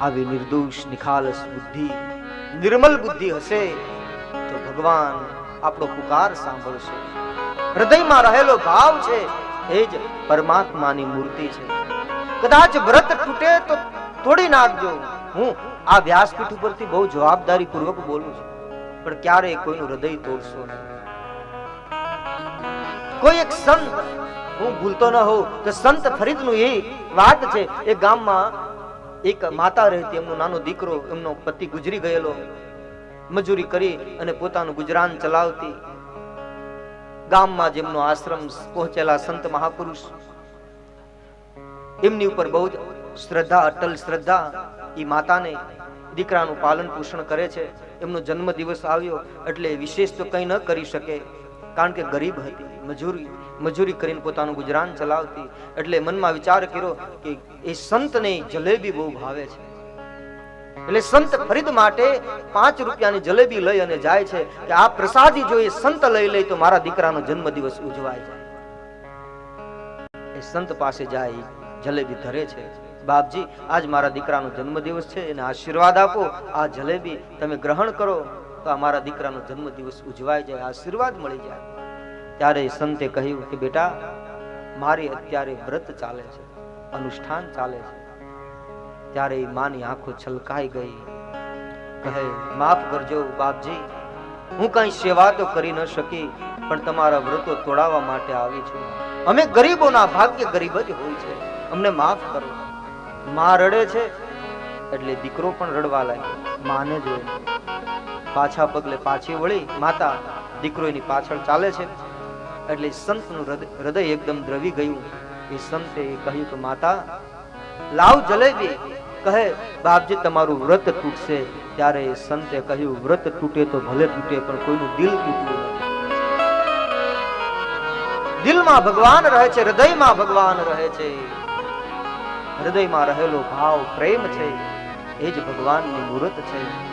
આવી નિર્દોષ નિખાલસ બુદ્ધિ, નિર્મલ બુદ્ધિ હશે તો ભગવાન આપણો પુકાર સાંભળશે. હૃદયમાં રહેલો ભાવ છે એ જ પરમાત્માની મૂર્તિ છે. કદાચ વ્રત તૂટે તો તોડી નાખજો. હું આ વ્યાસપીઠ ઉપરથી બહુ જવાબદારી પૂર્વક બોલું છું, પણ ક્યારેય કોઈનું હૃદય તોડશો નહીં. કોઈ એક સંત, હું ભૂલતો ન હોઉં તો સંત ફરીદનું એ વાત છે. એ ગામમાં એક માતા રહેતી, એમનો નાનો દીકરો, એમનો પતિ ગુજરી ગયેલો, મજૂરી કરી અને પોતાનું ગુજરાન ચલાવતી. ગામમાં જેમનો આશ્રમ પહોંચેલા સંત મહાપુરુષ, એમની ઉપર બહુ જ શ્રદ્ધા, અટલ શ્રદ્ધા. એ માતાને દીકરાનું પાલન પોષણ કરે છે. એમનો જન્મ દિવસ આવ્યો એટલે વિશેષ તો કંઈ ન કરી શકે, કારણ કે ગરીબ હતી, મજૂરી કરીને પોતાનું ગુજરાન ચલાવતી. એટલે મનમાં વિચાર કર્યો કે એ સંતને જલેબી બહુ ભાવે છે, એટલે સંત ફરીદ માટે 5 રૂપિયાની જલેબી લઈ અને જાય છે કે આ પ્રસાદી જો એ સંત લઈ લે તો મારા દીકરાનો જન્મ દિવસ ઉજવાય જાય. એ સંત પાસે જાય, જલેબી ધરે છે. બાપજી, આજ મારા દીકરાનો જન્મ દિવસ છે, એને આશીર્વાદ આપો. આ જલેબી તમે ગ્રહણ કરો તો આ મારા દીકરાનો જન્મ દિવસ ઉજવાય જાય, આશીર્વાદ મળી જાય. ત્યારે સંતે કહ્યું કે બેટા, મારી અત્યારે વ્રત ચાલે છે, અનુષ્ઠાન ચાલે છે. ત્યારે માની આંખો છલકાઈ ગઈ. કહે, માફ કરજો બાપજી, હું કઈ સેવા તો કરી ન શકી, પણ તમારા વ્રતો તોડાવવા માટે આવી છું. અમે ગરીબોના ભાગ્ય ગરીબ જ હોય છે, અમને માફ કરો. માં રડે છે એટલે દીકરો પણ રડવા લાગ્યો. માને જોઈને પાછા પગલે પાછી વળી માતા, દીકરો એની પાછળ ચાલે છે. એટલે સંતનું હૃદય એકદમ દ્રવી ગયું. એ સંતે કહ્યું કે માતા, લાવ જલેબી. કહે, બાપજી તમારું વ્રત તૂટશે. ત્યારે સંતે કહ્યું, વ્રત તૂટે તો ભલે તૂટે, પણ કોઈનું દિલ તૂટવું નથી. દિલમાં ભગવાન રહે છે, હૃદયમાં ભગવાન રહે છે. હૃદયમાં રહેલો ભાવ પ્રેમ છે, એ જ ભગવાનની મૂર્ત છે.